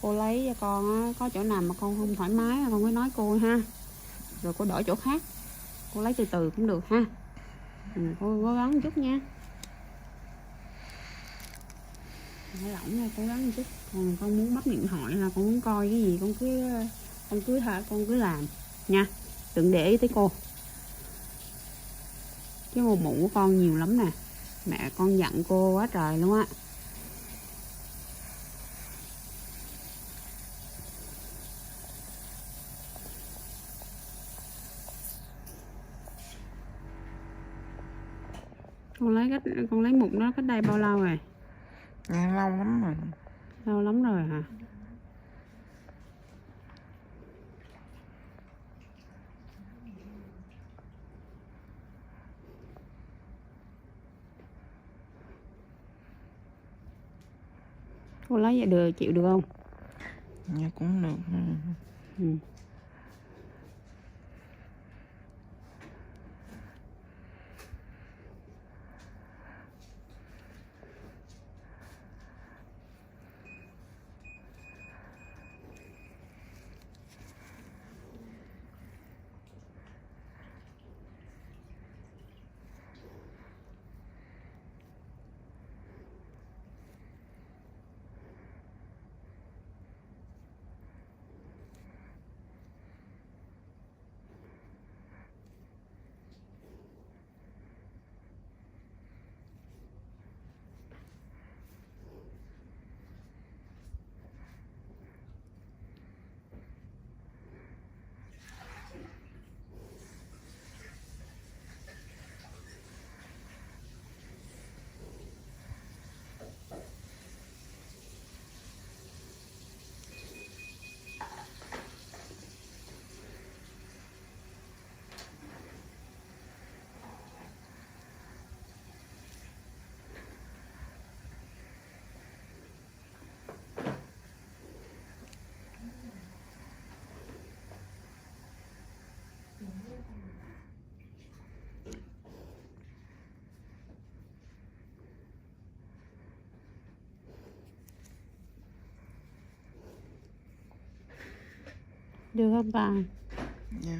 cô lấy cho con á, có chỗ nào mà con không thoải mái con mới nói cô ha, rồi cô đổi chỗ khác, cô lấy từ từ cũng được ha. Cô cố gắng một chút nha, thả lỏng ra, cố gắng một chút. Còn con muốn bắt điện thoại là con muốn coi cái gì con cứ làm nha, đừng để ý tới cô. Cái hộp mụn của con nhiều lắm nè, mẹ con giận cô quá trời luôn á. Con lấy mụn đó cách đây bao lâu rồi? Dạ, lâu lắm rồi. Lâu lắm rồi hả? Cô lấy vậy được, chịu được không? Dạ cũng được. Được không ta? Dạ.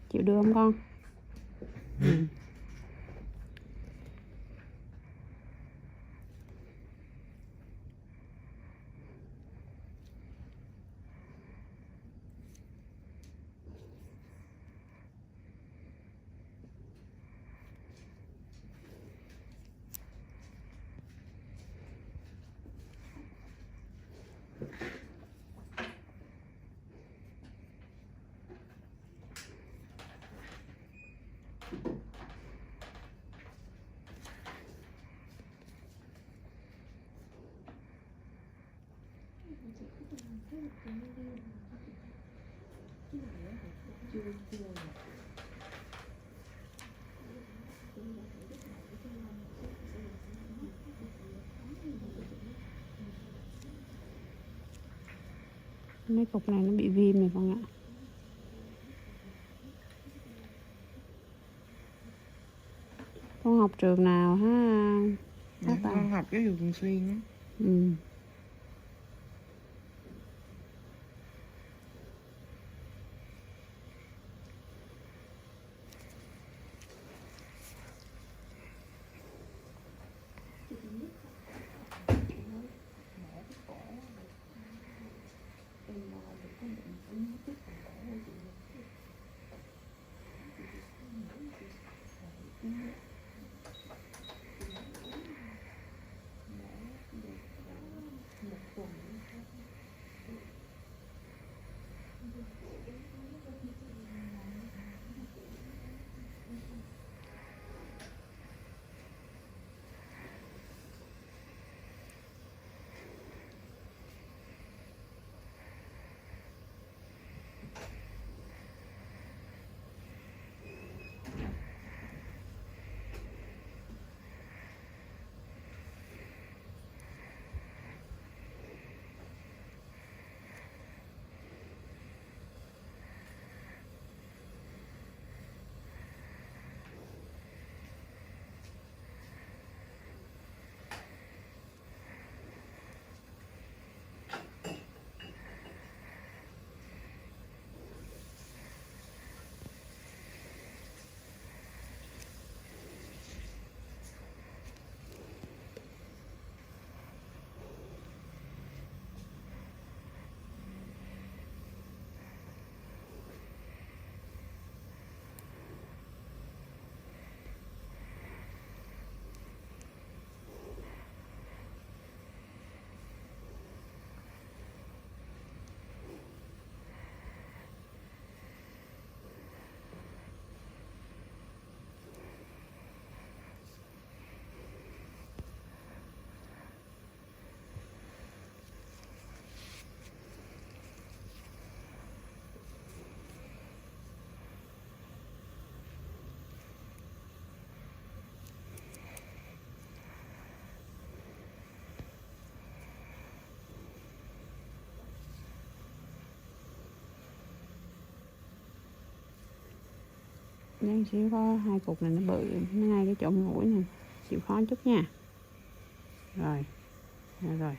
Chịu được không con? Mấy cục này nó bị viêm này con ạ. Con học trường nào ha? Dạ, con học giáo dục thường xuyên á. Đang xíu có 2 cục này nó bự, nó ngay cái chỗ mũi nè, chịu khó chút nha. Rồi, rồi.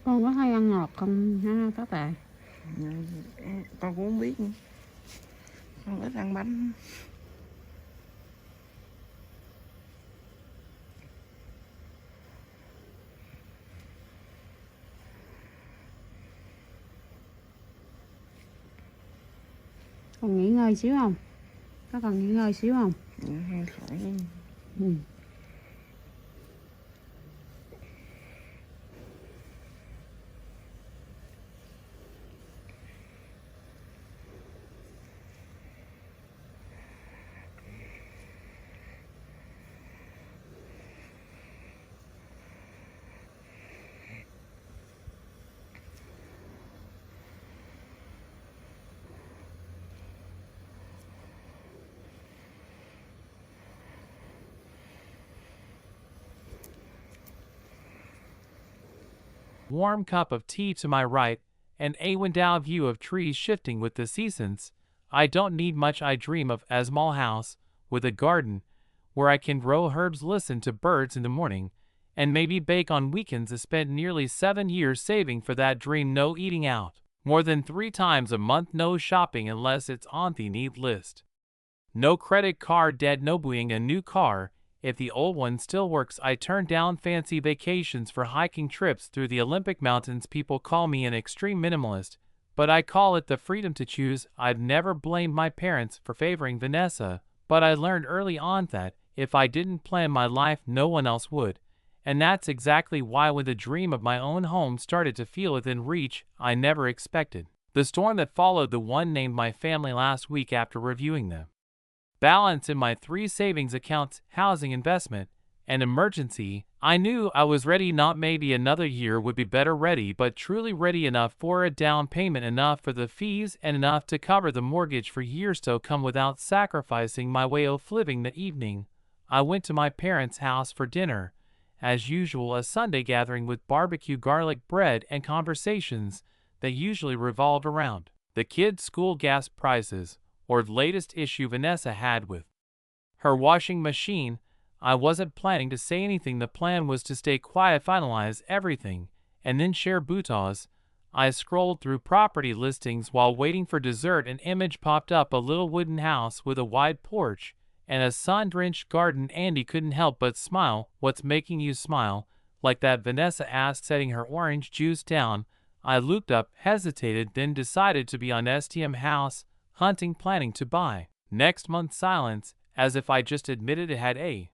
Con có hay ăn ngọt không ha các bạn? Con cũng không biết nữa. Con ít ăn bánh. Còn nghỉ ngơi xíu không? Có cần nghỉ ngơi xíu không? Hơi khỏi. Ừ. Warm cup of tea to my right, and a window view of trees shifting with the seasons. I don't need much. I dream of a small house, with a garden, where I can grow herbs, listen to birds in the morning, and maybe bake on weekends. I spent nearly 7 years saving for that dream. No eating out more than 3 times a month, no shopping unless it's on the need list. No credit card debt, no buying a new car. If the old one still works, I turn down fancy vacations for hiking trips through the Olympic Mountains. People call me an extreme minimalist, but I call it the freedom to choose. I've never blamed my parents for favoring Vanessa, but I learned early on that if I didn't plan my life, no one else would. And that's exactly why when the dream of my own home started to feel within reach, I never expected the storm that followed the one named my family last week. After reviewing them balance in my 3 savings accounts, housing, investment, and emergency, I knew I was ready. Not maybe another year would be better ready, but truly ready enough for a down payment, enough for the fees, and enough to cover the mortgage for years to come without sacrificing my way of living. That evening, I went to my parents' house for dinner. As usual, a Sunday gathering with barbecue, garlic bread, and conversations that usually revolved around the kids' school gas prices, or the latest issue Vanessa had with her washing machine. I wasn't planning to say anything. The plan was to stay quiet, finalize everything, and then share Butaz. I scrolled through property listings while waiting for dessert. An image popped up, a little wooden house with a wide porch and a sun-drenched garden. Andy couldn't help but smile. "What's making you smile like that?" Vanessa asked, setting her orange juice down. I looked up, hesitated, then decided to be on STM house hunting, planning to buy next month. Silence, as if I just admitted it had a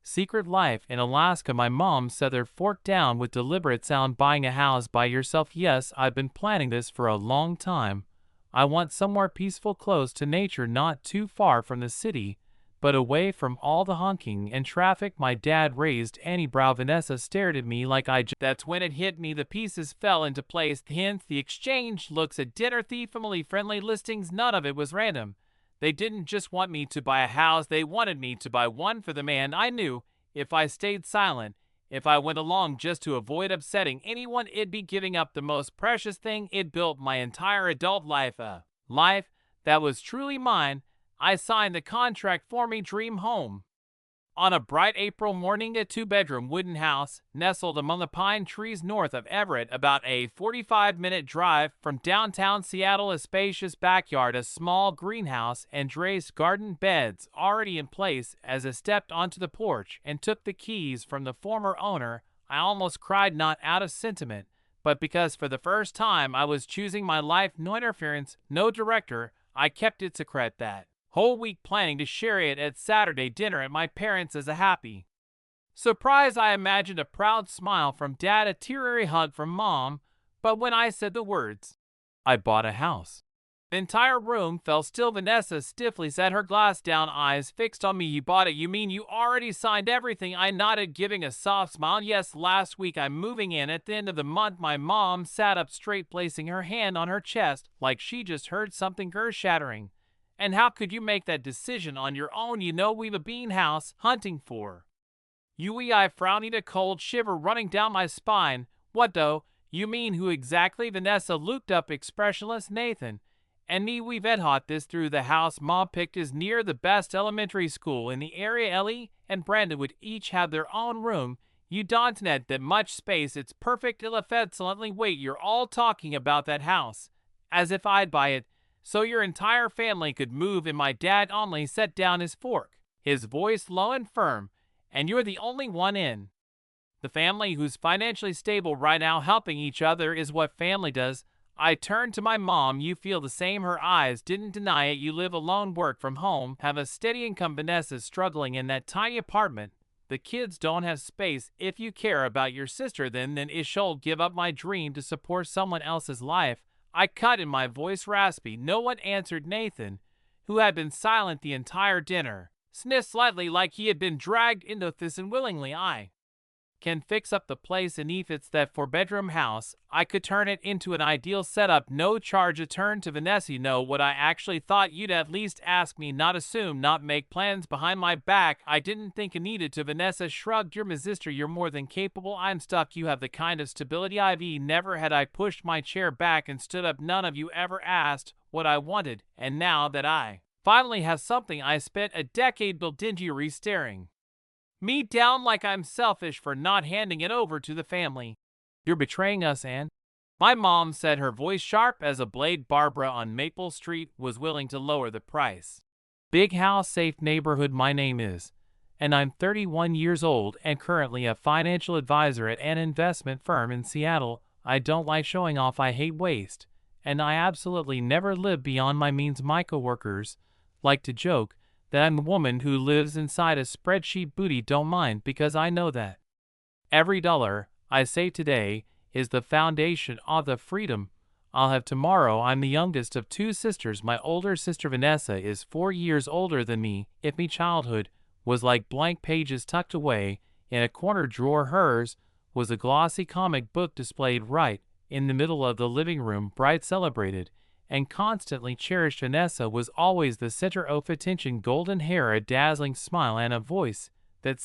secret life in Alaska. My mom said they're forked down with deliberate sound. "Buying a house by yourself?" "Yes, I've been planning this for a long time. I want somewhere peaceful, close to nature, not too far from the city, but away from all the honking and traffic." My dad raised any brow. Vanessa stared at me like That's when it hit me. The pieces fell into place. Hence the exchange looks at dinner, the family-friendly listings. None of it was random. They didn't just want me to buy a house, they wanted me to buy one for the man I knew. If I stayed silent, if I went along just to avoid upsetting anyone, it'd be giving up the most precious thing I'd built my entire adult life, a life that was truly mine. I signed the contract for me dream home. On a bright April morning, a two-bedroom wooden house nestled among the pine trees north of Everett, about a 45-minute drive from downtown Seattle. A spacious backyard, a small greenhouse, and raised garden beds already in place. As I stepped onto the porch and took the keys from the former owner, I almost cried, not out of sentiment, but because for the first time I was choosing my life. No interference, no director. I kept it secret that whole week, planning to share it at Saturday dinner at my parents'. As a happy surprise, I imagined a proud smile from Dad, a teary hug from Mom, but when I said the words, "I bought a house," the entire room fell still. Vanessa stiffly sat, her glass down, eyes fixed on me. "You bought it? You mean you already signed everything?" I nodded, giving a soft smile. "Yes, last week. I'm moving in at the end of the month." My mom sat up straight, placing her hand on her chest like she just heard something earth-shattering. "And how could you make that decision on your own? You know we've been house hunting for you." I frowned, a cold shiver running down my spine. "What do you mean? Who exactly?" Vanessa looked up, expressionless. "Nathan and me, we've hot this through the house Mom picked is near the best elementary school in the area. Ellie and Brandon would each have their own room. You don't need that much space. It's perfect." Ella fed silently. "Wait, you're all talking about that house as if I'd buy it so your entire family could move in?" My dad only set down his fork, his voice low and firm. "And you're the only one in the family who's financially stable right now. Helping each other is what family does." I turned to my mom. "You feel the same?" Her eyes didn't deny it. "You live alone, work from home, have a steady income." Vanessa's struggling in that tiny apartment. "The kids don't have space. If you care about your sister, then it should give up my dream to support someone else's life." I cut in, my voice raspy. No one answered. Nathan, who had been silent the entire dinner, sniffed slightly like he had been dragged into this unwillingly. "I can fix up the place, and if it's that four-bedroom house, I could turn it into an ideal setup. No charge." A turn to Vanessa. "You know what, I actually thought you'd at least ask me, not assume, not make plans behind my back." "I didn't think it needed to." Vanessa shrugged. "You're my sister, you're more than capable. I'm stuck. You have the kind of stability I've never had." I pushed my chair back and stood up. "None of you ever asked what I wanted, and now that I finally have something I spent a decade built into, you're staring me down like I'm selfish for not handing it over to the family. You're betraying us, Anne." My mom said, her voice sharp as a blade. "Barbara on Maple Street was willing to lower the price. Big house, safe neighborhood. My name is, and I'm 31 years old and currently a financial advisor at an investment firm in Seattle. I don't like showing off, I hate waste, and I absolutely never live beyond my means." My coworkers like to joke that I'm the woman who lives inside a spreadsheet. Booty don't mind, because I know that every dollar I save today is the foundation of the freedom I'll have tomorrow. I'm the youngest of two sisters. My older sister Vanessa is 4 years older than me. If me childhood was like blank pages tucked away in a corner drawer, hers was a glossy comic book displayed right in the middle of the living room. Bright, celebrated, and constantly cherished, Vanessa was always the center of attention. Golden hair, a dazzling smile, and a voice that